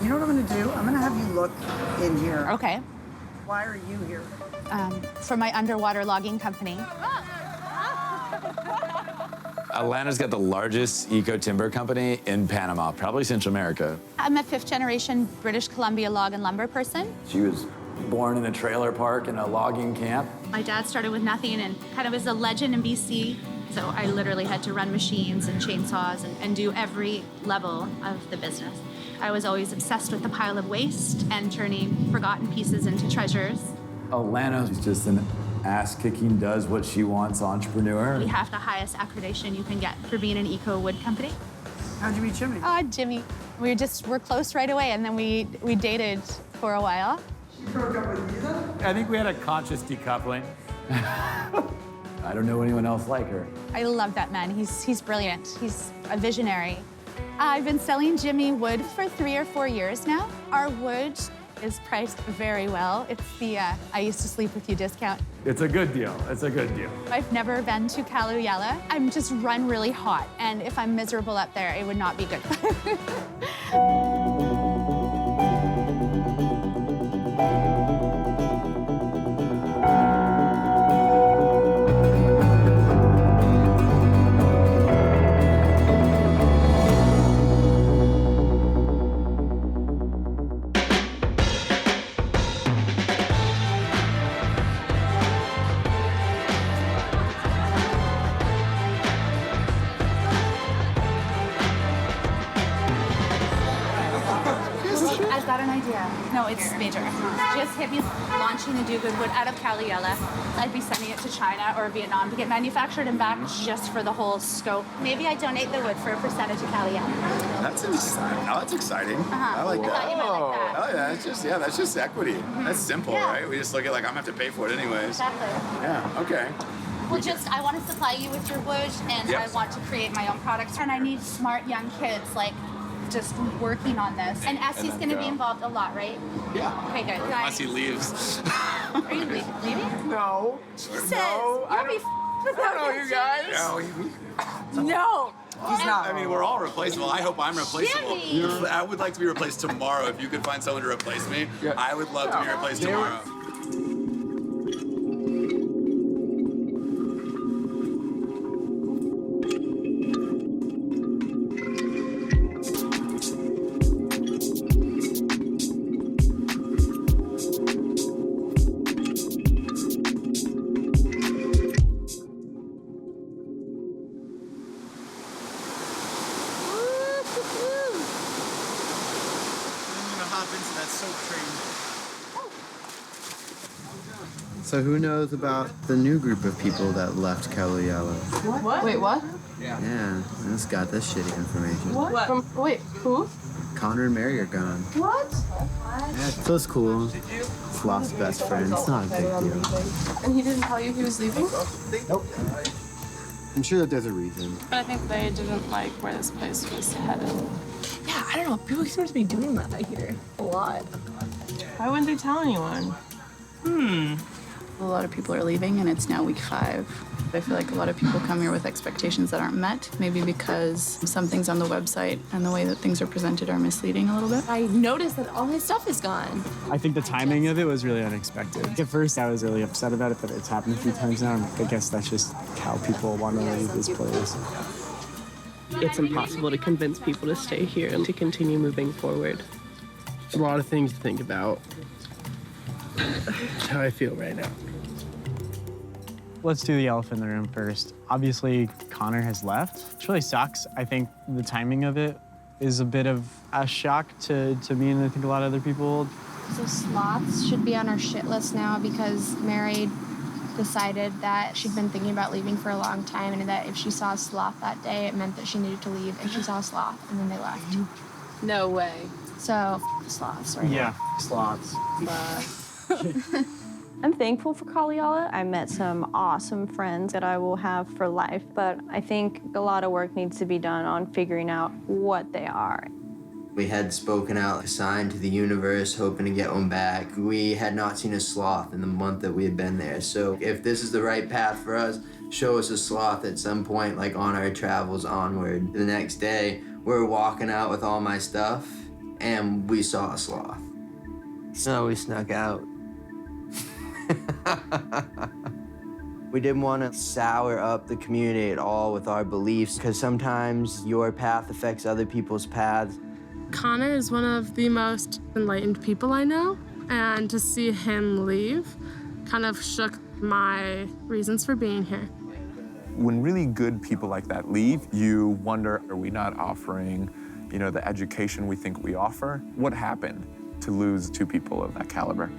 You know what I'm gonna do? I'm gonna have you look in here. Okay. Why are you here? For my underwater logging company. Alana's got the largest eco-timber company in Panama, probably Central America. I'm a fifth-generation British Columbia log and lumber person. She was born in a trailer park in a logging camp. My dad started with nothing and kind of is a legend in BC. So I literally had to run machines and chainsaws and do every level of the business. I was always obsessed with the pile of waste and turning forgotten pieces into treasures. Alana is just an ass-kicking, does what she wants entrepreneur. We have the highest accreditation you can get for being an eco wood company. How'd you meet Jimmy? Jimmy. We're close right away, and then we dated for a while. She broke up with you then? I think we had a conscious decoupling. I don't know anyone else like her. I love that man. He's brilliant. He's a visionary. I've been selling Jimmy wood for 3 or 4 years now. Our wood is priced very well. It's the I used to sleep with you discount. It's a good deal. It's a good deal. I've never been to Kaluyala. I'm just run really hot, and if I'm miserable up there, it would not be good. I've got an idea. No, it's major. Just hit me launching the Do Good Wood out of Kaluyala. I'd be sending it to China or Vietnam to get manufactured and back just for the whole scope. Maybe I donate the wood for a percentage of Kaluyala. That's exciting. Oh, that's exciting. I like that. Thought you might like that. Oh yeah, that's just equity. That's simple, Yeah. right? We just look at like I'm gonna have to pay for it anyways. Exactly. Yeah. Okay. Well, I want to supply you with your wood, and Yep. I want to create my own products. And I need smart young kids, like, just working on this. And Essie's going to be involved a lot, right? Yeah. Okay, good. Unless he leaves. Are you leaving? No. Jesus, No. you'll be without know him, you guys. Jimmy. No. He's not. I mean, we're all replaceable. I hope I'm replaceable. Jimmy. I would like to be replaced tomorrow. If you could find someone to replace me, I would love to be replaced tomorrow. So who knows about the new group of people that left Kaluyala? What? Wait, what? Yeah, I just got this shitty information. What? Wait, who? Connor and Mary are gone. What? Yeah, so it's cool. It's lost best friend. It's not a big deal. And he didn't tell you he was leaving? Nope. I'm sure that there's a reason. But I think they didn't like where this place was headed. Yeah, I don't know. People seem to be doing that, I hear. A lot. Why wouldn't they tell anyone? A lot of people are leaving, and it's now week 5. I feel like a lot of people come here with expectations that aren't met, maybe because some things on the website and the way that things are presented are misleading a little bit. I noticed that all my stuff is gone. I think the timing of it was really unexpected. At first, I was really upset about it, but it's happened a few times now, and I guess that's just how people want to leave this place. It's impossible to convince people to stay here and to continue moving forward. There's a lot of things to think about. That's how I feel right now. Let's do the elephant in the room first. Obviously, Connor has left. It really sucks. I think the timing of it is a bit of a shock to me and I think a lot of other people. So sloths should be on our shit list now because Mary decided that she'd been thinking about leaving for a long time and that if she saw a sloth that day, it meant that she needed to leave, and she saw a sloth, and then they left. No way. So, the sloths right Yeah, sloths. I'm thankful for Kaluyala. I met some awesome friends that I will have for life, but I think a lot of work needs to be done on figuring out what they are. We had spoken out a sign to the universe, hoping to get one back. We had not seen a sloth in the month that we had been there. So if this is the right path for us, show us a sloth at some point, like on our travels onward. The next day, we're walking out with all my stuff, and we saw a sloth. So we snuck out. We didn't want to sour up the community at all with our beliefs, because sometimes your path affects other people's paths. Connor is one of the most enlightened people I know, and to see him leave kind of shook my reasons for being here. When really good people like that leave, you wonder, are we not offering, the education we think we offer? What happened to lose two people of that caliber?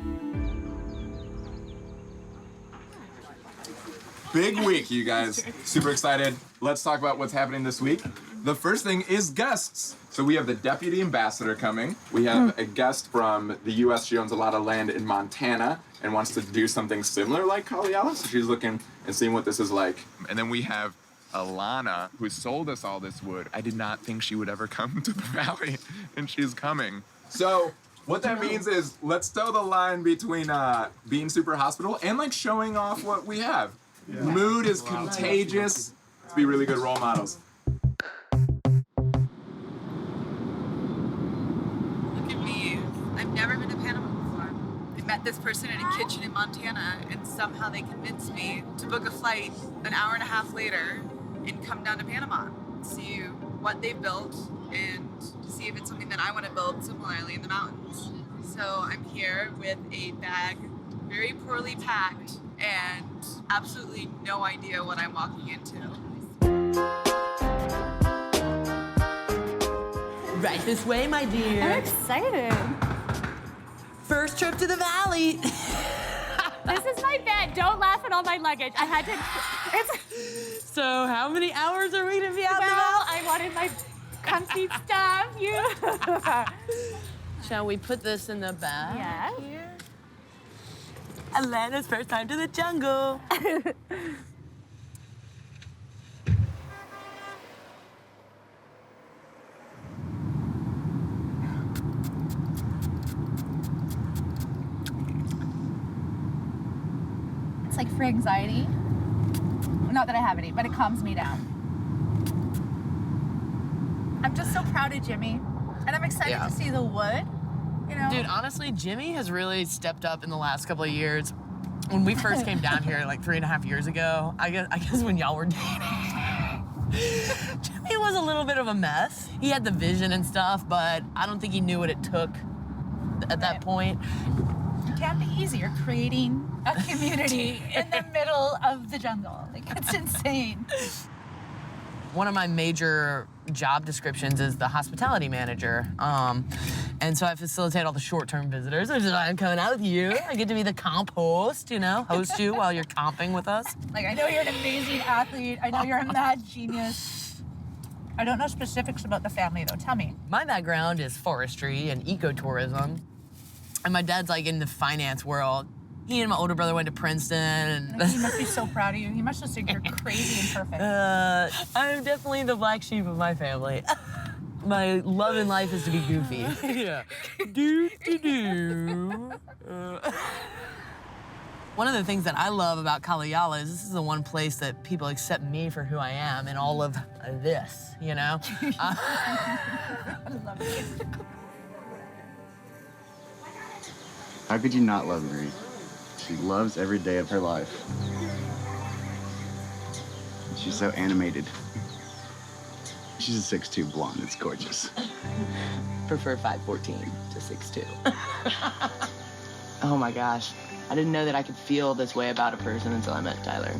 Big week, you guys. Super excited. Let's talk about what's happening this week. The first thing is guests. So we have the deputy ambassador coming. We have a guest from the U.S. She owns a lot of land in Montana and wants to do something similar like Familial. So she's looking and seeing what this is like. And then we have Alana, who sold us all this wood. I did not think she would ever come to the valley, and she's coming. So what that means is let's toe the line between being super hospitable and like showing off what we have. Yeah. Mood is contagious. Let's be really good role models. Look at me. I've never been to Panama before. I met this person in a kitchen in Montana, and somehow they convinced me to book a flight an hour and a half later and come down to Panama, see what they've built, and to see if it's something that I want to build similarly in the mountains. So I'm here with a bag very poorly packed and absolutely no idea what I'm walking into. Right this way, my dear. I'm excited. First trip to the valley. This is my bed. Don't laugh at all my luggage. I had to. So how many hours are we gonna be out there? Well, I wanted my comfy stuff. Shall we put this in the bag? Yes. Here? Alana's first time to the jungle. It's like for anxiety. Not that I have any, but it calms me down. I'm just so proud of Jimmy, and I'm excited to see the wood. Dude, honestly, Jimmy has really stepped up in the last couple of years. When we first came down here like 3.5 years ago, I guess when y'all were dating, Jimmy was a little bit of a mess. He had the vision and stuff, but I don't think he knew what it took at that point. It can't be easy. You're creating a community in the middle of the jungle. Like, it's insane. One of my major job descriptions is the hospitality manager. And so I facilitate all the short-term visitors, which is why I'm coming out with you. I get to be the comp host, host you while you're comping with us. Like, I know you're an amazing athlete. I know you're a mad genius. I don't know specifics about the family, though. Tell me. My background is forestry and ecotourism. And my dad's, like, in the finance world. He and my older brother went to Princeton. And he must be so proud of you. He must just think you're crazy and perfect. I'm definitely the black sheep of my family. My love in life is to be goofy. Yeah. One of the things that I love about Familial is this is the one place that people accept me for who I am and all of this, I love it. How could you not love Marie? She loves every day of her life. She's so animated. She's a 6'2" blonde. It's gorgeous. Prefer 5'14" to 6'2". Oh my gosh. I didn't know that I could feel this way about a person until I met Tyler.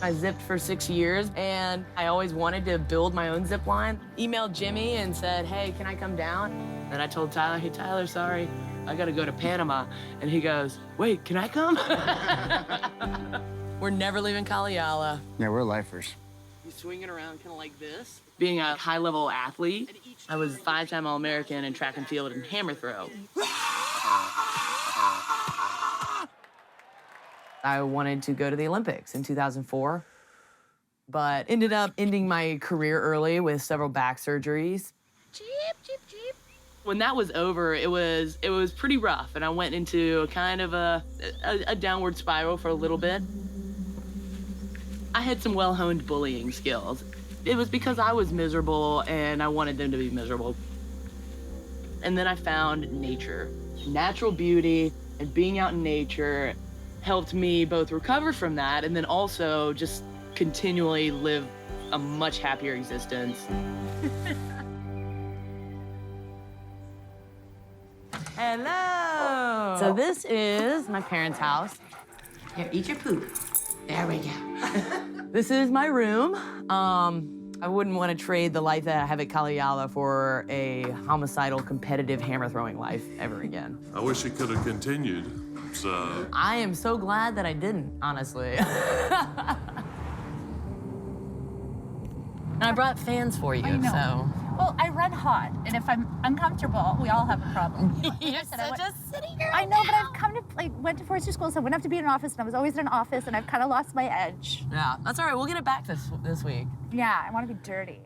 I zipped for 6 years, and I always wanted to build my own zip line. Emailed Jimmy and said, hey, can I come down? And I told Tyler, hey, Tyler, sorry, I gotta go to Panama. And he goes, wait, can I come? We're never leaving Familial. Yeah, we're lifers. He's swinging around kind of like this. Being a high-level athlete, I was 5-time All-American in track and field and hammer throw. I wanted to go to the Olympics in 2004, but ended up ending my career early with several back surgeries. Cheep, cheep, cheep. When that was over, it was pretty rough, and I went into kind of a downward spiral for a little bit. I had some well-honed bullying skills. It was because I was miserable, and I wanted them to be miserable. And then I found nature, natural beauty, and being out in nature helped me both recover from that and then also just continually live a much happier existence. Hello! So this is my parents' house. Here, eat your poop. There we go. This is my room. I wouldn't want to trade the life that I have at Kaliala for a homicidal, competitive, hammer-throwing life ever again. I wish it could have continued, so... I am so glad that I didn't, honestly. And I brought fans for you, I know. so... Well, I run hot, and if I'm uncomfortable, we all have a problem. You're such a city girl. I know, but I've come to, went to forestry school, so I wouldn't have to be in an office, and I was always in an office, and I've kind of lost my edge. Yeah, that's all right. We'll get it back this week. Yeah, I want to be dirty.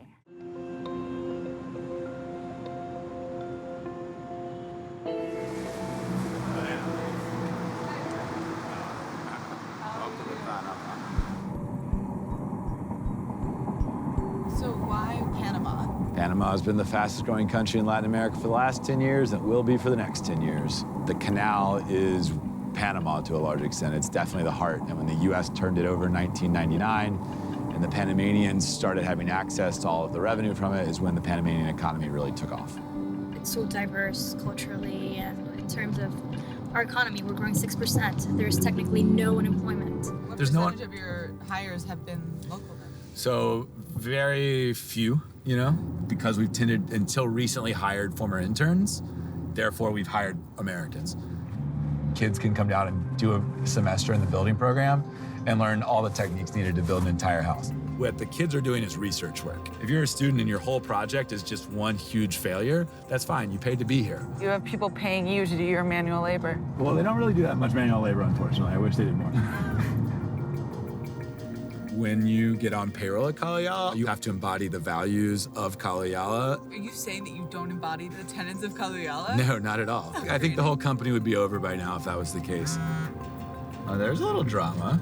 So why Panama? Panama has been the fastest growing country in Latin America for the last 10 years and will be for the next 10 years. The canal is Panama to a large extent. It's definitely the heart. And when the US turned it over in 1999 and the Panamanians started having access to all of the revenue from it is when the Panamanian economy really took off. It's so diverse culturally and in terms of our economy, we're growing 6%. There's technically no unemployment. What There's no percentage of your hires have been local then? So very few, you know, because we've tended until recently hired former interns. Therefore, we've hired Americans. Kids can come down and do a semester in the building program and learn all the techniques needed to build an entire house. What the kids are doing is research work. If you're a student and your whole project is just one huge failure, that's fine. You paid to be here. You have people paying you to do your manual labor. Well, they don't really do that much manual labor, unfortunately. I wish they did more. When you get on payroll at Kaliala, you have to embody the values of Kaliala. Are you saying that you don't embody the tenets of Kaliala? No, not at all. I think the whole company would be over by now if that was the case. There's a little drama.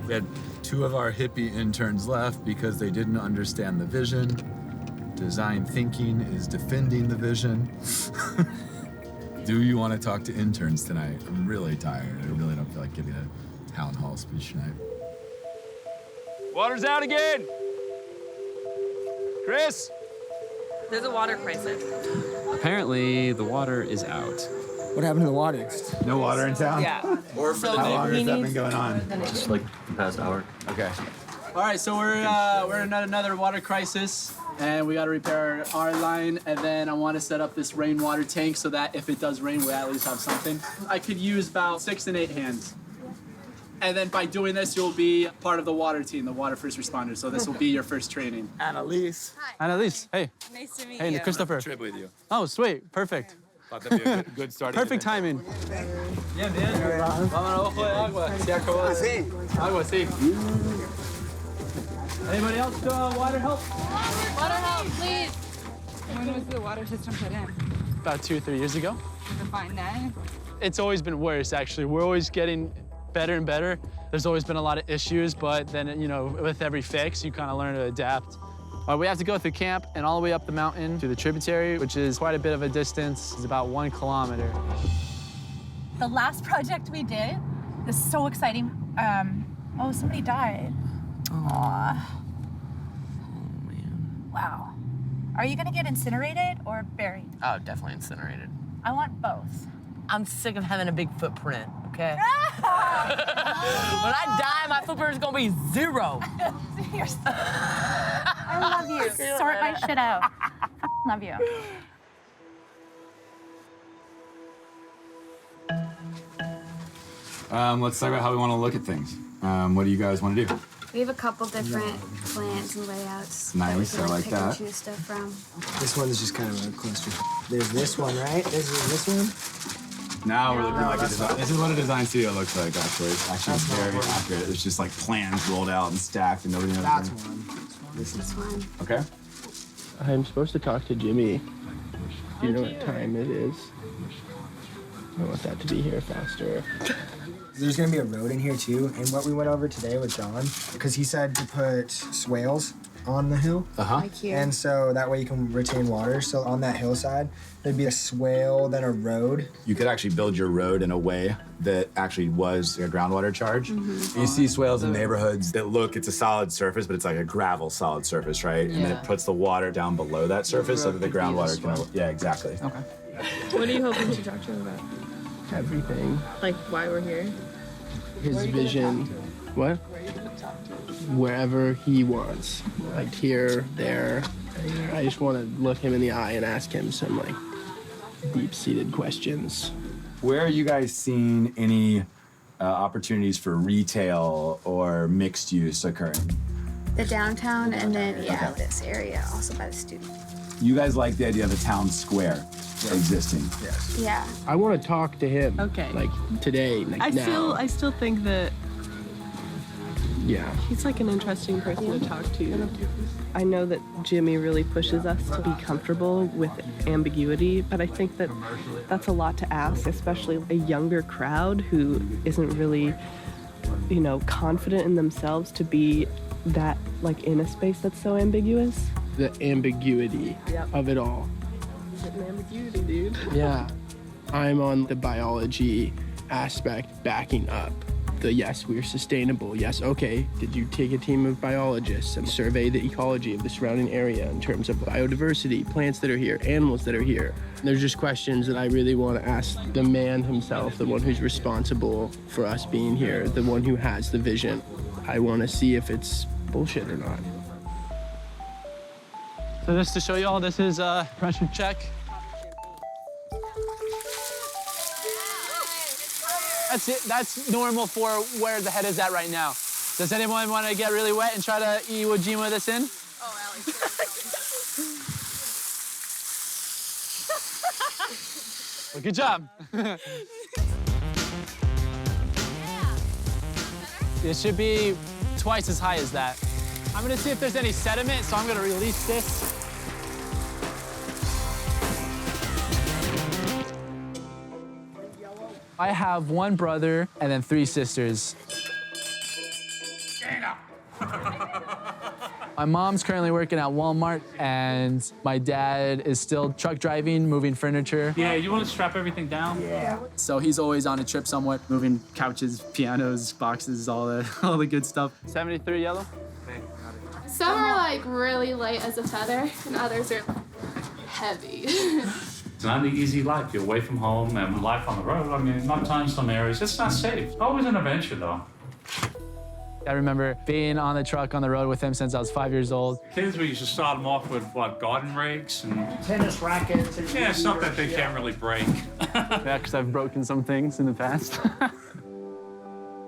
We had 2 of our hippie interns left because they didn't understand the vision. Design thinking is defending the vision. Do you want to talk to interns tonight? I'm really tired. I really don't feel like giving a town hall speech tonight. Water's out again! Chris? There's a water crisis. Apparently, the water is out. What happened to the water? No water in town? Yeah. Or for how long has that been going on? Just like the past hour. Okay. All right, so we're in another water crisis, and we got to repair our line, and then I want to set up this rainwater tank so that if it does rain, we at least have something. I could use about 6 and 8 hands. And then by doing this, you'll be part of the water team, the water first responders. So this will be your first training. Annalise. Hi. Annalise, hey. Nice to meet Hey, you. Christopher. Trip with you. Oh, sweet, perfect. Thought that'd be a good start. Perfect timing. Yeah, man. Vámonos de agua. Se acabó. Agua, sí. Anybody else water help? Water help, please. When was the water system put in? About 2 or 3 years ago. To find that? It's always been worse, actually. We're always getting better and better. There's always been a lot of issues, but then, you know, with every fix, you kind of learn to adapt. We have to go through camp and all the way up the mountain to the tributary, which is quite a bit of a distance. It's about 1 kilometer. The last project we did is so exciting. Oh, somebody died. Aww. Oh, man. Wow. Are you gonna get incinerated or buried? Oh, definitely incinerated. I want both. I'm sick of having a big footprint, okay? When I die, my footprint is gonna be 0. I love you. Sort my shit out. Love you. Let's talk about how we want to look at things. What do you guys want to do? We have a couple different plans and layouts. Nice, that we I like pick that. And choose stuff from. This one is just kind of a cluster. There's this one, right? This one? Now we're looking like a design. This is what a design studio looks like, actually. It's actually very accurate. It's just like plans rolled out and stacked and nobody knows. That's one. This one. Okay. I'm supposed to talk to Jimmy. Do you know what time it is? I want that to be here faster. There's gonna be a road in here too, and what we went over today with John, because he said to put swales on the hill. Like here. And so that way you can retain water. So on that hillside, there'd be a swale, then a road. You could actually build your road in a way that actually was a groundwater charge. Mm-hmm. You see swales in neighborhoods that look, it's a solid surface, but it's like a gravel solid surface, right? And then it puts the water down below that surface so that the groundwater can, yeah, exactly. Okay. What are you hoping to talk to him about? Everything. Like why we're here? His vision. What? Wherever he wants. Like here, there, anywhere. I just want to look him in the eye and ask him some like deep-seated questions. Where are you guys seeing any opportunities for retail or mixed use occurring? The downtown and then, this area, also by the student. You guys like the idea of a town square existing? Yes. Yeah. I want to talk to him. Okay. Like today, like now. I still think that Yeah. he's like an interesting person to talk to. I know that Jimmy really pushes us to be comfortable with ambiguity, but I think that that's a lot to ask, especially a younger crowd who isn't really, confident in themselves to be that like in a space that's so ambiguous. The ambiguity of it all. An ambiguity, dude. Yeah. I'm on the biology aspect backing up. The yes, we're sustainable. Yes, okay. Did you take a team of biologists and survey the ecology of the surrounding area in terms of biodiversity, plants that are here, animals that are here? There's just questions that I really want to ask the man himself, the one who's responsible for us being here, the one who has the vision. I want to see if it's bullshit or not. So just to show you all, this is a pressure check. That's it. That's normal for where the head is at right now. Does anyone want to get really wet and try to Iwo Jima this in? Well, good job. It should be twice as high as that. I'm gonna see if there's any sediment, so I'm gonna release this. I have one brother and then 3 sisters. My mom's currently working at Walmart, and my dad is still truck driving, moving furniture. Yeah, you want to strap everything down? Yeah. So he's always on a trip somewhere, moving couches, pianos, boxes, all the good stuff. 73 yellow. Some are like really light as a feather, and others are heavy. It's not an easy life. You're away from home and life on the road. I mean, sometimes some areas, it's not safe. It's always an adventure, though. I remember being on the truck on the road with him since I was 5 years old. Kids, we used to start them off with, garden rakes and... Tennis rackets. Yeah, stuff that they can't really break. Yeah, because I've broken some things in the past.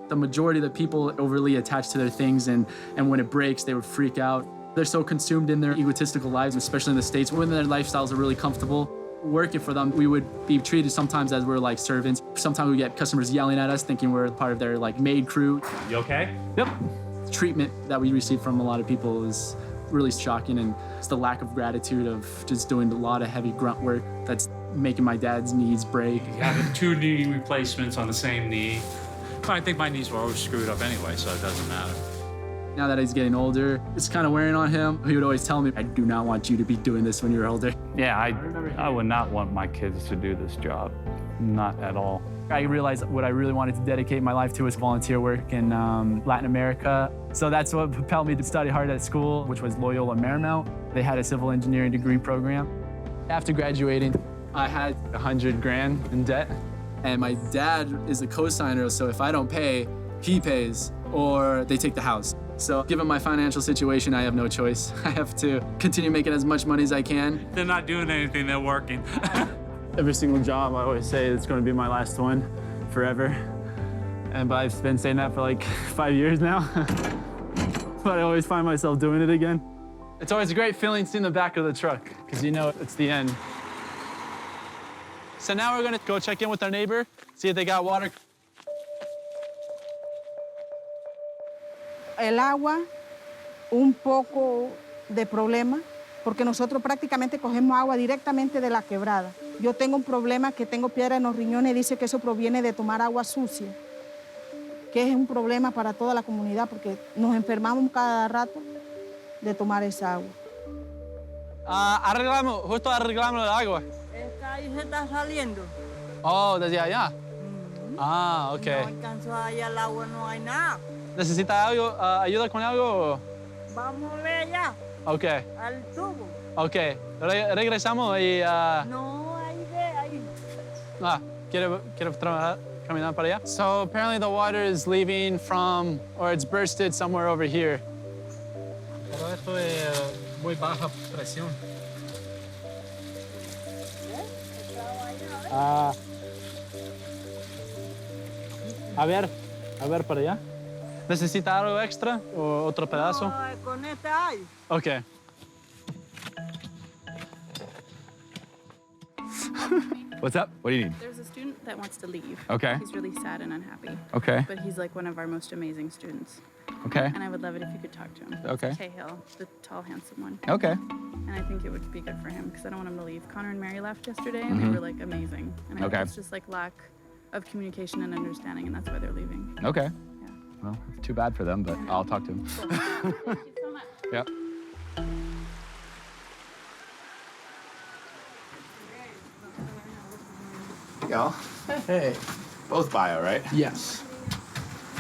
The majority of the people overly attached to their things, and when it breaks, they would freak out. They're so consumed in their egotistical lives, especially in the States, when their lifestyles are really comfortable. Working for them, we would be treated sometimes as we're like servants. Sometimes we get customers yelling at us, thinking we're part of their like maid crew. You okay? Yep. Treatment that we receive from a lot of people is really shocking, and it's the lack of gratitude of just doing a lot of heavy grunt work that's making my dad's knees break. Having 2 knee replacements on the same knee. But I think my knees were always screwed up anyway, so it doesn't matter. Now that he's getting older, it's kind of wearing on him. He would always tell me, I do not want you to be doing this when you're older. Yeah, I would not want my kids to do this job. Not at all. I realized what I really wanted to dedicate my life to was volunteer work in Latin America. So that's what propelled me to study hard at school, which was Loyola Marymount. They had a civil engineering degree program. After graduating, I had 100 grand in debt. And my dad is a co-signer, so if I don't pay, he pays, or they take the house. So given my financial situation, I have no choice. I have to continue making as much money as I can. They're not doing anything, they're working. Every single job, I always say it's going to be my last one forever. But I've been saying that for like 5 years now. But I always find myself doing it again. It's always a great feeling seeing the back of the truck, because you know it's the end. So now we're going to go check in with our neighbor, see if they got water. El agua, un poco de problema, porque nosotros prácticamente cogemos agua directamente de la quebrada. Yo tengo un problema que tengo piedra en los riñones y dice que eso proviene de tomar agua sucia, que es un problema para toda la comunidad porque nos enfermamos cada rato de tomar esa agua. Justo arreglamos el agua. Esta ahí se está saliendo. Oh, desde allá. Ah, ok. No alcanzó allá el agua, no hay nada. ¿Necesita algo, ayuda con algo? Vamos a ver allá. Ok, Al tubo. ok. Regresamos y... No, ahí. ¿Quiere caminar para allá? So apparently the water is leaving from, or it's bursted somewhere over here. Pero esto es muy baja presión. A ver para allá. ¿Necesita algo extra o otro pedazo? No, con esta hay. Ok. What's up? What do you need? There's a student that wants to leave. Okay. He's really sad and unhappy. Okay. But he's like one of our most amazing students. Okay. And I would love it if you could talk to him. Okay. Cahill, the tall, handsome one. Okay. And I think it would be good for him because I don't want him to leave. Connor and Mary left yesterday and they Mhm. were like amazing. And I Okay. think it's just like lack of communication and understanding and that's why they're leaving. Okay. Well, too bad for them, but I'll talk to him. Thank you so much. Yeah. Y'all. Hey. Both bio, right? Yes.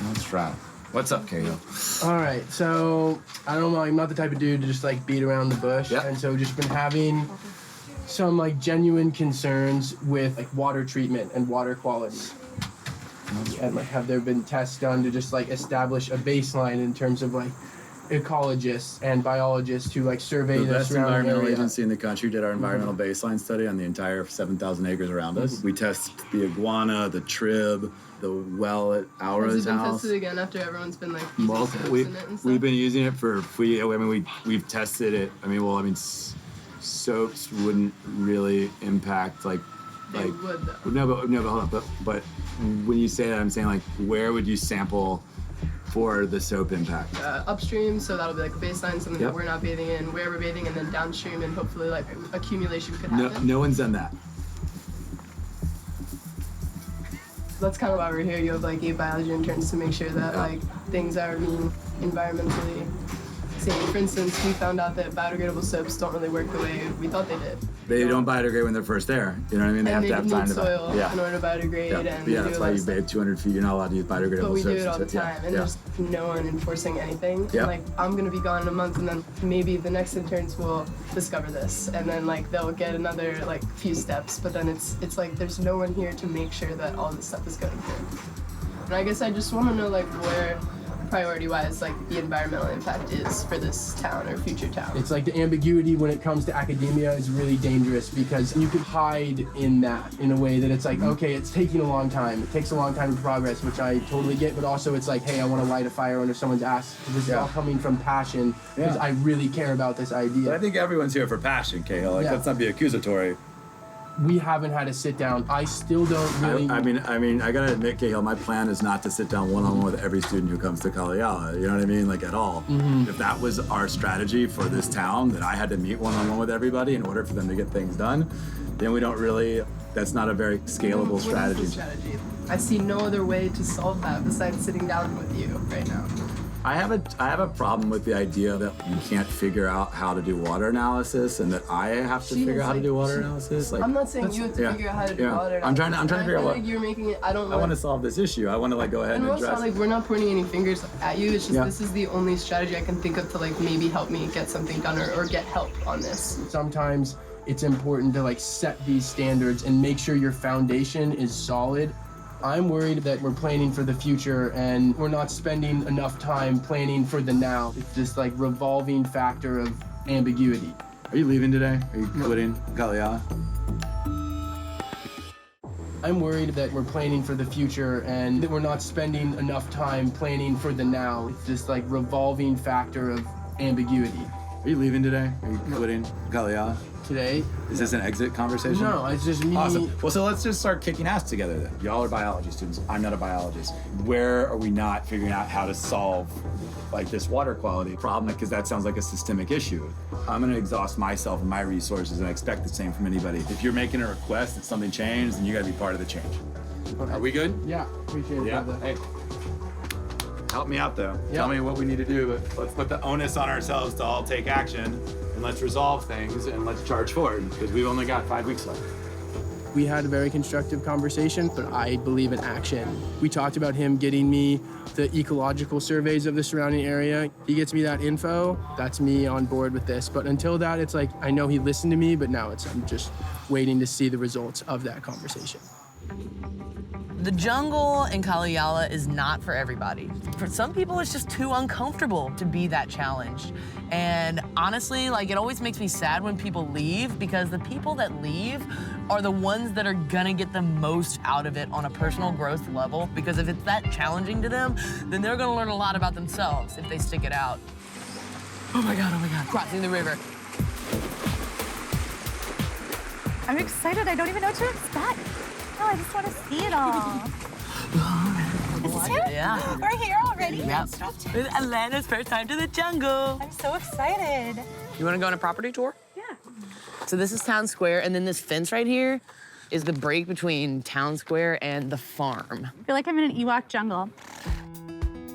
Let's try. What's up, Cahill? All right, so I don't know, I'm not the type of dude to just like beat around the bush, and so just been having some like genuine concerns with like water treatment and water quality. And like, have there been tests done to just like establish a baseline in terms of like ecologists and biologists who like survey The the best surrounding environmental area? agency in the country did our environmental baseline study on the entire 7,000 acres around us. We tested the iguana, the trib, the well at Aura's Has it been house. tested again after everyone's been like using Well, soaps we've, in it and stuff? we've been using it for, we've tested it. Soaps wouldn't really impact like They would though. no, but hold on. But when you say that, I'm saying like, where would you sample for the soap impact? Upstream, so that'll be like a baseline, something Yep. that we're not bathing in, where we're bathing, and then downstream, and hopefully like accumulation could No, happen. no one's done that. That's kind of why we're here. You have like 8 biology interns to make sure that like things are being environmentally safe. For instance, we found out that biodegradable soaps don't really work the way we thought they did. They don't biodegrade when they're first there. You know what I mean? They And have to have need time to soil in order to biodegrade, Yeah, and yeah we do that's a why lot of you stuff. bathe 200 feet. You're not allowed to use biodegradable But we do soaps it all the and stuff. time, and Yeah. there's no one enforcing anything. Yeah. And like, I'm gonna be gone in a month, and then maybe the next interns will discover this, and then like they'll get another like few steps. But then it's like there's no one here to make sure that all this stuff is going through. And I guess I just want to know like where, priority-wise, like the environmental impact is for this town or future town. It's like the ambiguity when it comes to academia is really dangerous because you can hide in that in a way that it's like, okay, it's taking a long time. It takes a long time to progress, which I totally get, but also it's like, hey, I want to light a fire under someone's ass. This is all coming from passion because I really care about this idea. But I think everyone's here for passion, Cahill. Like, Yeah. let's not be accusatory. We haven't had a sit down. I still don't really. I mean, I gotta admit, Cahill, my plan is not to sit down one-on-one with every student who comes to Kaliala. You know what I mean? Like, at all. Mhm. If that was our strategy for this town, that I had to meet one-on-one with everybody in order for them to get things done, then we don't really. That's not a very scalable What is the strategy. strategy? I see no other way to solve that besides sitting down with you right now. I have a problem with the idea that you can't figure out how to do water analysis, and that I have to figure out how to do water analysis. Like, I'm not saying you have to yeah, figure out how to do yeah. water. I'm trying to I figure out feel what. like you're making it. I don't. I want to solve this issue. I want to like go ahead And and also, address. like, we're not pointing any fingers at you. It's just Yeah. this is the only strategy I can think of to like maybe help me get something done or get help on this. Sometimes it's important to like set these standards and make sure your foundation is solid. I'm worried that we're planning for the future and we're not spending enough time planning for the now. It's this like revolving factor of ambiguity. Are you leaving today? Are you quitting Kaliala? I'm worried that we're planning for the future and that we're not spending enough time planning for the now. It's this like revolving factor of ambiguity. Are you leaving today? Are you quitting Kaliala? Today? Is this an exit conversation? No, it's just me. Awesome. Well, so let's just start kicking ass together then. Y'all are biology students. I'm not a biologist. Where are we not figuring out how to solve like this water quality problem? Because that sounds like a systemic issue. I'm gonna exhaust myself and my resources and I expect the same from anybody. If you're making a request that something changed, then you gotta be part of the change. Are we good? Yeah, appreciate it, Yeah. brother. Hey. Help me out, though. Tell me what we need to do, but let's put the onus on ourselves to all take action, and let's resolve things, and let's charge forward, because we've only got 5 weeks left. We had a very constructive conversation, but I believe in action. We talked about him getting me the ecological surveys of the surrounding area. He gets me that info, that's me on board with this. But until that, it's like, I know he listened to me, but now I'm just waiting to see the results of that conversation. The jungle in Kalayala is not for everybody. For some people, it's just too uncomfortable to be that challenged. And honestly, like, it always makes me sad when people leave, because the people that leave are the ones that are gonna get the most out of it on a personal growth level, because if it's that challenging to them, then they're gonna learn a lot about themselves if they stick it out. Oh my God, crossing the river. I'm excited. I don't even know what to expect. No, I just want to see it all. Is this here? Yeah. We're here already? Yeah. It's Alana's first time to the jungle. I'm so excited. You want to go on a property tour? Yeah. So this is Town Square, and then this fence right here is the break between Town Square and the farm. I feel like I'm in an Ewok jungle.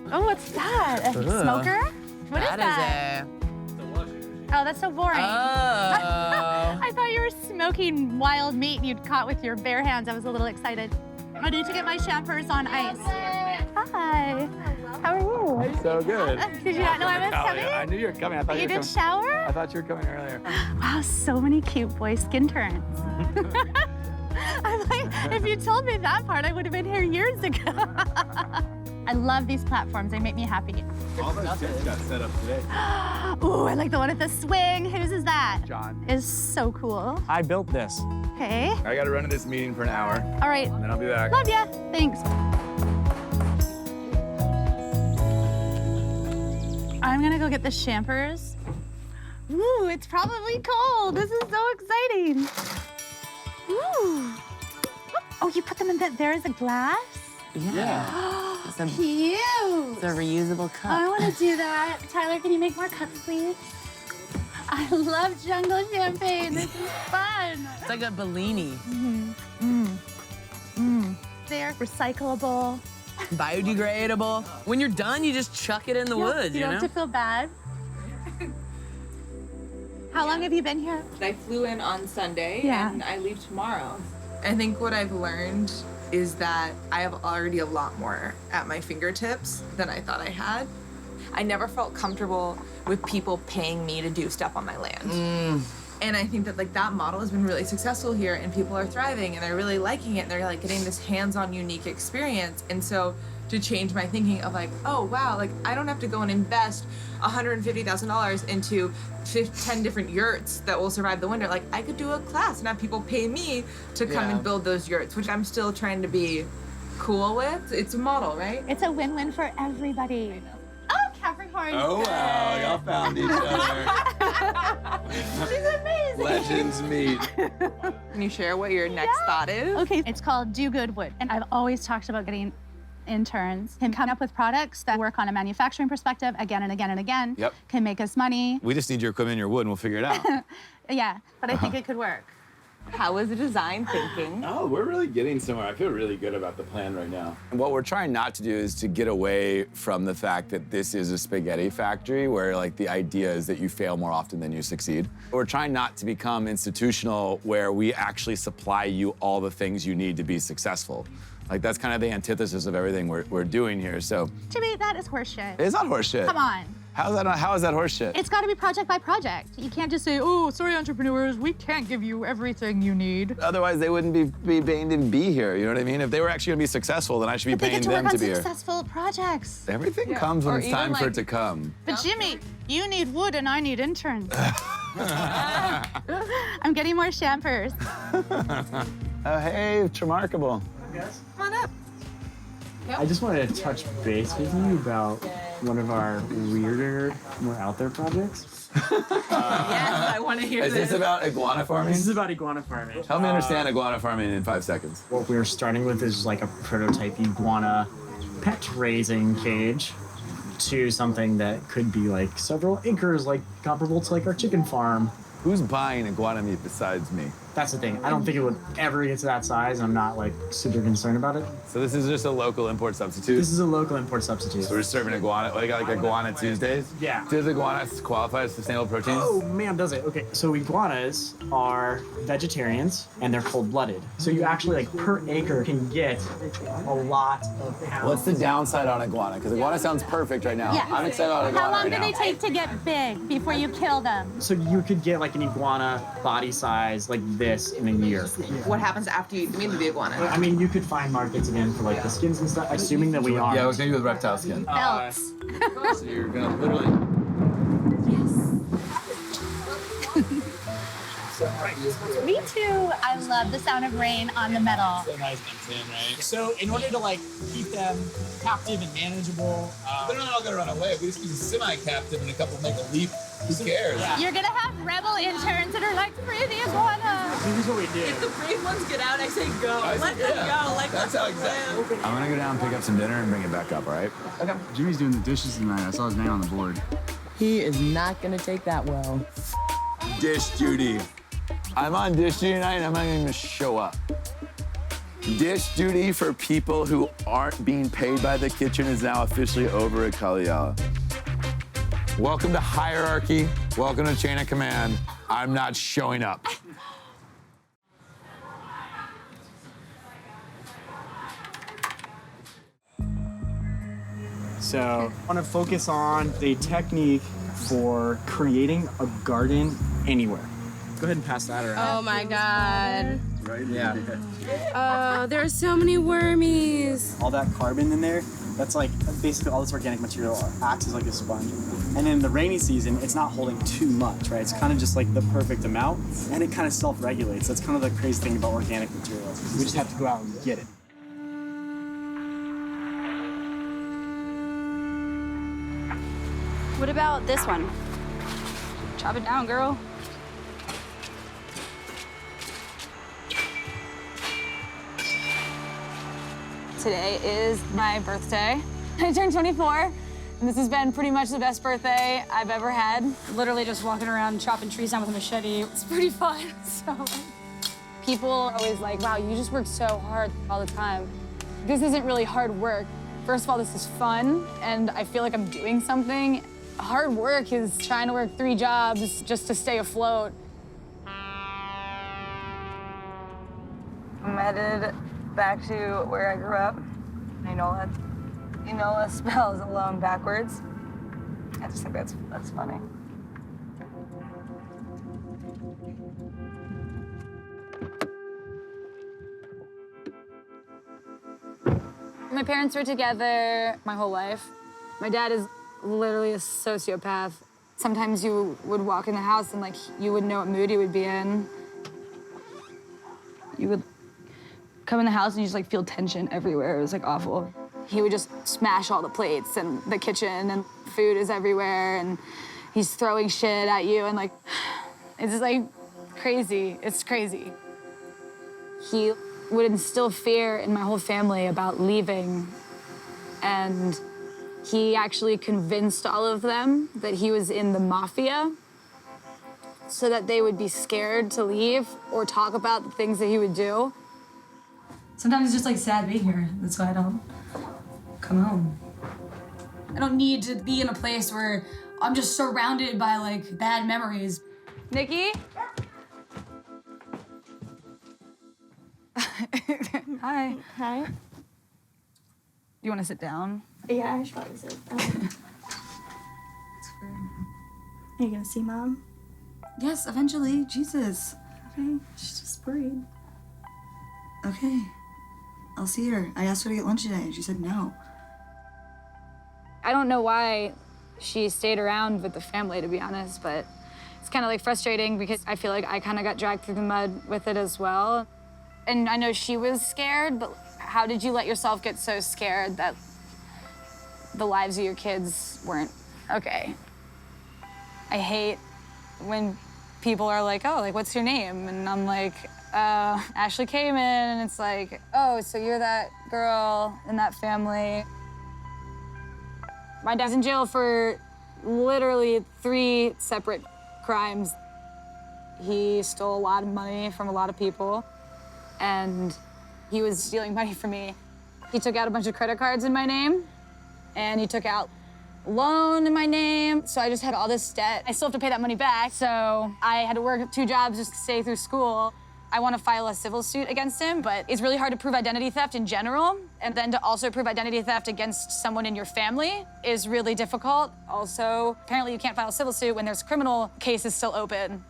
Oh, what's that? A smoker? What is that? That is Oh, that's so boring. Oh. I thought you were smoking wild meat and you'd caught with your bare hands. I was a little excited. I need to get my champers on ice. Hi. How are you? So good. Did you not know I was coming? I knew you were coming. I thought You were did coming. shower? I thought you were coming earlier. Wow, so many cute boy skin turns. I'm like, if you told me that part, I would have been here years ago. I love these platforms. They make me happy. All those kids got set up today. Ooh, I like the one at the swing. Whose is that? John. It's so cool. I built this. Okay. I got to run to this meeting for an hour. All right. And then I'll be back. Love ya. Thanks. I'm gonna go get the champers. Ooh, it's probably cold. This is so exciting. Ooh. Oh, you put them in there as a glass? Yeah. It's a Cute. It's a reusable cup. I want to do that. Tyler, can you make more cups, please? I love jungle champagne. This is fun. It's like a Bellini. They're recyclable. Biodegradable. When you're done, you just chuck it in the woods, You you don't know? have to feel bad. How long have you been here? I flew in on Sunday and I leave tomorrow. I think what I've learned is that I have already a lot more at my fingertips than I thought I had. I never felt comfortable with people paying me to do stuff on my land. And I think that like that model has been really successful here and people are thriving and they're really liking it and they're like getting this hands-on unique experience. And so to change my thinking of like, oh wow, like I don't have to go and invest $150,000 into 10 different yurts that will survive the winter. Like I could do a class and have people pay me to come and build those yurts, which I'm still trying to be cool with. It's a model, right? It's a win-win for everybody. Oh, Capricorn. Oh, wow. Y'all found each other. She's amazing. Legends meet. Can you share what your next thought is? Okay, it's called Do Good Wood. And I've always talked about getting interns can come up with products that work on a manufacturing perspective again and again and again. Yep. Can make us money. We just need your equipment and your wood, and we'll figure it out. Yeah, but I think it could work. How was the design thinking? Oh, we're really getting somewhere. I feel really good about the plan right now. And what we're trying not to do is to get away from the fact that this is a spaghetti factory where like the idea is that you fail more often than you succeed. We're trying not to become institutional where we actually supply you all the things you need to be successful. Like that's kind of the antithesis of everything we're doing here, so. Jimmy, that is horseshit. It's not horseshit. Come on. How is that horseshit? It's got to be project by project. You can't just say, oh, sorry, entrepreneurs, we can't give you everything you need. Otherwise, they wouldn't be paying to be here, you know what I mean? If they were actually gonna be successful, then I should be paying them to be here. Successful projects. Everything comes when it's time for it to come. But Jimmy, you need wood and I need interns. I'm getting more champers. Oh, hey, it's remarkable. Yes. Come on up. I just wanted to touch base with you about one of our weirder, more out there projects. Yes, I want to hear this. Is this about iguana farming? This is about iguana farming. Help me understand iguana farming in 5 seconds. What we're starting with is like a prototype iguana pet raising cage to something that could be like several acres, like comparable to like our chicken farm. Who's buying iguana meat besides me? That's the thing. I don't think it would ever get to that size. I'm not like super concerned about it. So this is just a local import substitute? This is a local import substitute. So we're serving iguana, like Iguana Tuesdays? Yeah. Does iguana qualify as sustainable proteins? Oh man, does it? Okay, so iguanas are vegetarians and they're cold-blooded. So you actually like per acre can get a lot of pounds. What's the downside on iguana? Because iguana sounds perfect right now. Yeah. I'm excited about iguana How long right do now. they take to get big before you kill them? So you could get like an iguana body size like this in a year. What happens after you eat the iguana? I mean, you could find markets again for like the skins and stuff, assuming that we are. Yeah, what's gonna be with reptile skin? Belts. So you're gonna literally. Me too. I love the sound of rain on the metal. So nice and thin, right? So in order to like keep them captive and manageable, They're not all gonna run away. We just be semi-captive and a couple make a leap. Who cares? You're gonna have rebel interns that are like, free the iguana. Here's what we do. If the brave ones get out, I say go. Let them go. Like That's how exactly. them. I'm gonna go down and pick up some dinner and bring it back up, all right? Okay. Jimmy's doing the dishes tonight. I saw his name on the board. He is not gonna take that well. Dish duty. I'm on dish duty tonight and I'm not gonna even show up. Dish duty for people who aren't being paid by the kitchen is now officially over at Familial. Welcome to hierarchy. Welcome to chain of command. I'm not showing up. So I want to focus on a technique for creating a garden anywhere. Go ahead and pass that around. Oh my God. Right? Yeah. Oh, there are so many wormies. All that carbon in there, that's like basically all this organic material acts as like a sponge. And in the rainy season, it's not holding too much, right? It's kind of just like the perfect amount, and it kind of self-regulates. That's kind of the crazy thing about organic materials. We just have to go out and get it. What about this one? Chop it down, girl. Today is my birthday. I turned 24, and this has been pretty much the best birthday I've ever had. Literally just walking around chopping trees down with a machete. It's pretty fun, so. People are always like, wow, you just work so hard all the time. This isn't really hard work. First of all, this is fun, and I feel like I'm doing something. Hard work is trying to work 3 jobs just to stay afloat. I'm headed back to where I grew up. Enola spells alone backwards. I just think that's funny. My parents were together my whole life. My dad is literally a sociopath. Sometimes you would walk in the house and like you wouldn't know what mood he would be in. You would come in the house and you just like feel tension everywhere. It was like awful. He would just smash all the plates in the kitchen and food is everywhere and he's throwing shit at you and like, it's just like crazy. It's crazy. He would instill fear in my whole family about leaving, and he actually convinced all of them that he was in the mafia so that they would be scared to leave or talk about the things that he would do. Sometimes it's just like sad being here. That's why I don't come home. I don't need to be in a place where I'm just surrounded by like bad memories. Nikki? Hi. Hi. You want to sit down? Yeah, I should probably sit. Are you gonna see Mom? Yes, eventually. Jesus. Okay, she's just worried. Okay. I'll see her. I asked her to get lunch today, and she said no. I don't know why she stayed around with the family, to be honest, but it's kind of like frustrating because I feel like I kind of got dragged through the mud with it as well. And I know she was scared, but how did you let yourself get so scared that the lives of your kids weren't okay? I hate when people are like, oh, like, what's your name? And I'm like, Ashley Kamen, and it's like, oh, so you're that girl in that family. My dad's in jail for literally 3 separate crimes. He stole a lot of money from a lot of people, and he was stealing money from me. He took out a bunch of credit cards in my name, and he took out a loan in my name, so I just had all this debt. I still have to pay that money back, so I had to work 2 jobs just to stay through school. I want to file a civil suit against him, but it's really hard to prove identity theft in general, and then to also prove identity theft against someone in your family is really difficult. Also, apparently you can't file a civil suit when there's criminal cases still open.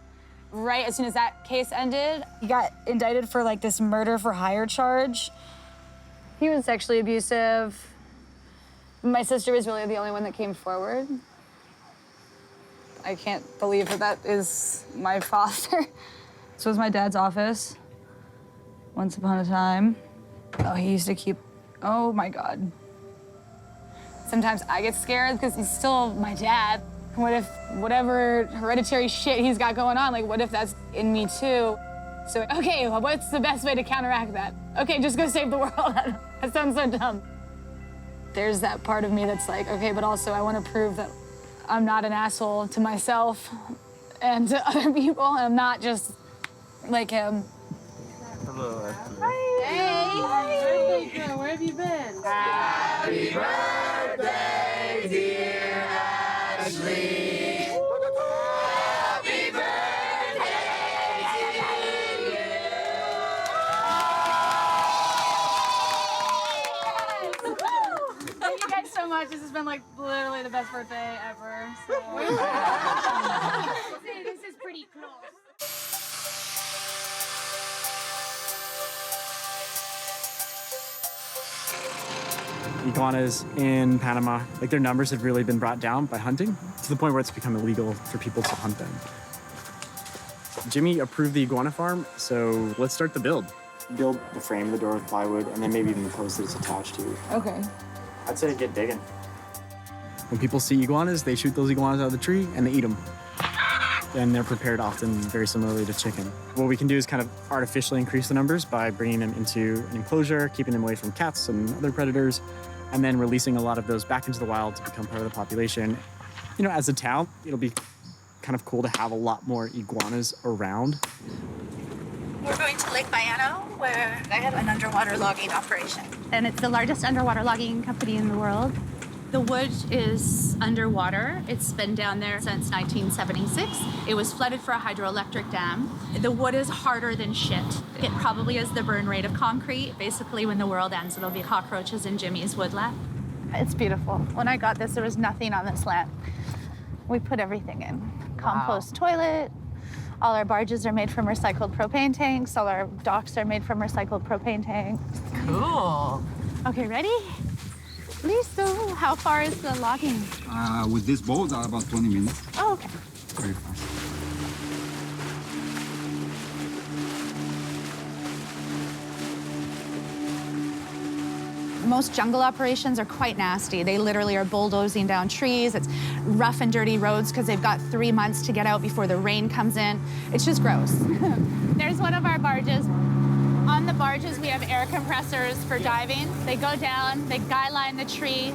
Right as soon as that case ended, he got indicted for like this murder for hire charge. He was sexually abusive. My sister was really the only one that came forward. I can't believe that that is my father. This was my dad's office once upon a time. Oh, he used to keep, oh my God. Sometimes I get scared because he's still my dad. What if whatever hereditary shit he's got going on, like what if that's in me too? So, okay, well, what's the best way to counteract that? Okay, just go save the world. That sounds so dumb. There's that part of me that's like, okay, but also I want to prove that I'm not an asshole to myself and to other people. I'm not just like him. Hello. Hi. Hey. Hey. Where have you been? Happy birthday, dear Ashley. Happy birthday to you. Thank you guys so much. This has been like literally the best birthday ever. So. This is pretty close. Iguanas in Panama, like their numbers have really been brought down by hunting to the point where it's become illegal for people to hunt them. Jimmy approved the iguana farm, so let's start the build. Build the frame of the door with plywood and then maybe even the post that it's attached to. Okay. I'd say get digging. When people see iguanas, they shoot those iguanas out of the tree and they eat them. And they're prepared often very similarly to chicken. What we can do is kind of artificially increase the numbers by bringing them into an enclosure, keeping them away from cats and other predators, and then releasing a lot of those back into the wild to become part of the population. You know, as a town, it'll be kind of cool to have a lot more iguanas around. We're going to Lake Bayano, where I have an underwater logging operation. And it's the largest underwater logging company in the world. The wood is underwater. It's been down there since 1976. It was flooded for a hydroelectric dam. The wood is harder than shit. It probably is the burn rate of concrete. Basically, when the world ends, it'll be cockroaches in Jimmy's woodlot. It's beautiful. When I got this, there was nothing on this land. We put everything in. Compost toilet. All our barges are made from recycled propane tanks. All our docks are made from recycled propane tanks. Cool. Okay, ready? Listo. How far is the logging? With this boat, about 20 minutes. Oh, okay. Very fast. Most jungle operations are quite nasty. They literally are bulldozing down trees. It's rough and dirty roads because they've got 3 months to get out before the rain comes in. It's just gross. There's one of our barges. On the barges, we have air compressors for diving. They go down, they guy line the tree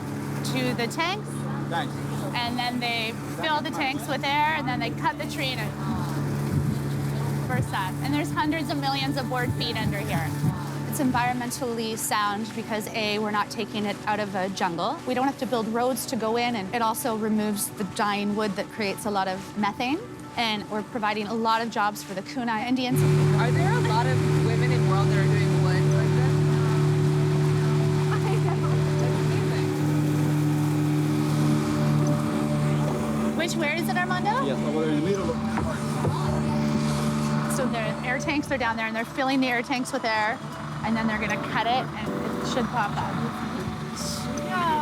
to the tanks. Thanks. And then they fill the tanks with air, and then they cut the tree and it bursts out. And there's hundreds of millions of board feet under here. It's environmentally sound because A, we're not taking it out of a jungle. We don't have to build roads to go in, and it also removes the dying wood that creates a lot of methane. And we're providing a lot of jobs for the Kuna Indians. Are there a lot of women in the world that are doing wood like this? Which, where is it, Armando? Yes, over there in the middle. So the air tanks are down there, and they're filling the air tanks with air, and then they're gonna cut it, and it should pop up. Yeah.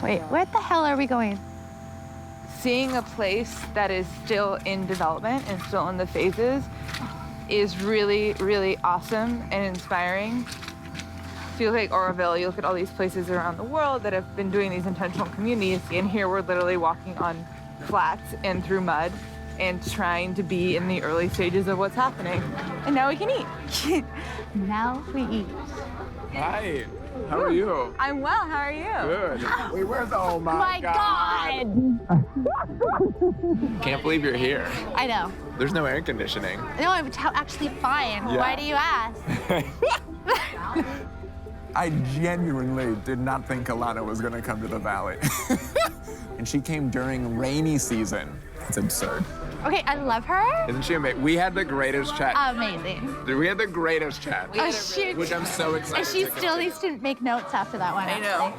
Wait, where the hell are we going? seeing a place that is still in development and still in the phases is really, really awesome and inspiring. If you look at Oroville, you look at all these places around the world that have been doing these intentional communities, and here we're literally walking on flats and through mud and trying to be in the early stages of what's happening. And now we can eat. Now we eat. Hi, how are you? I'm well, how are you? Good. Wait, where's, oh my God. Can't believe you're here. I know. There's no air conditioning. No, I'm actually fine. Yeah. Why do you ask? I genuinely did not think Alana was gonna come to the valley. And she came during rainy season. It's absurd. Okay, I love her. Isn't she amazing? We had the greatest chat. Amazing. We had the greatest chat. Oh, shoot. Which I'm so excited. And she to still needs to make notes after that one. I know.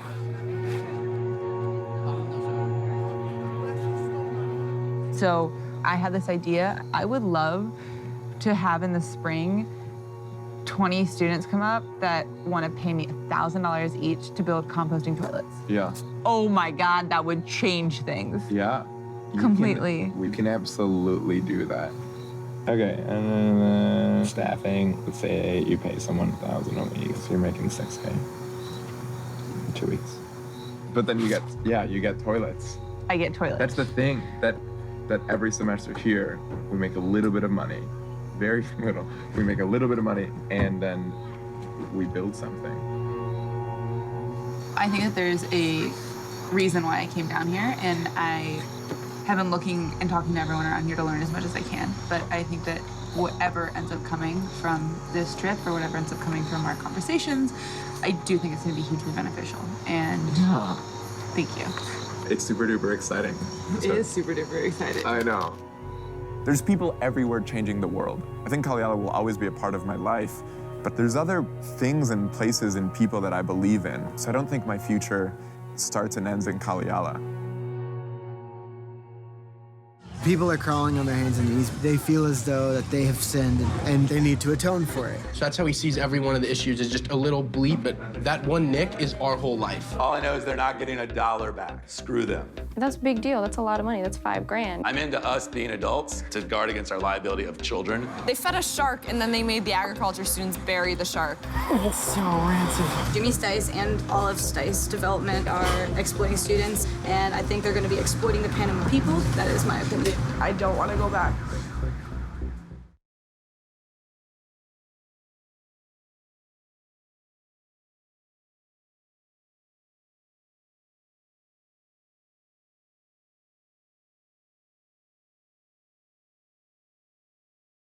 So I had this idea. I would love to have in the spring 20 students come up that want to pay me $1,000 each to build composting toilets. Yeah. Oh my God, that would change things. Yeah. Completely. We can absolutely do that. Okay, and then staffing, let's say you pay someone $1,000 a week, so you're making $6K in 2 weeks. But then you get toilets. I get toilets. That's the thing, that every semester here, we make a little bit of money, very little. We make a little bit of money, and then we build something. I think that there's a reason why I came down here, and I have been looking and talking to everyone around here to learn as much as I can. But I think that whatever ends up coming from this trip, or whatever ends up coming from our conversations, I do think it's going to be hugely beneficial. And thank you. It's super duper exciting. It is super duper exciting. I know. There's people everywhere changing the world. I think Kaliala will always be a part of my life, but there's other things and places and people that I believe in. So I don't think my future starts and ends in Kaliala. People are crawling on their hands and knees. They feel as though that they have sinned and they need to atone for it. So that's how he sees every one of the issues as just a little bleep, but that one nick is our whole life. All I know is they're not getting $1 back. Screw them. That's a big deal. That's a lot of money. That's $5 grand. I'm into us being adults to guard against our liability of children. They fed a shark, and then they made the agriculture students bury the shark. It's so rancid. Jimmy Stice and all of Stice development are exploiting students, and I think they're going to be exploiting the Panama people. That is my opinion. I don't want to go back.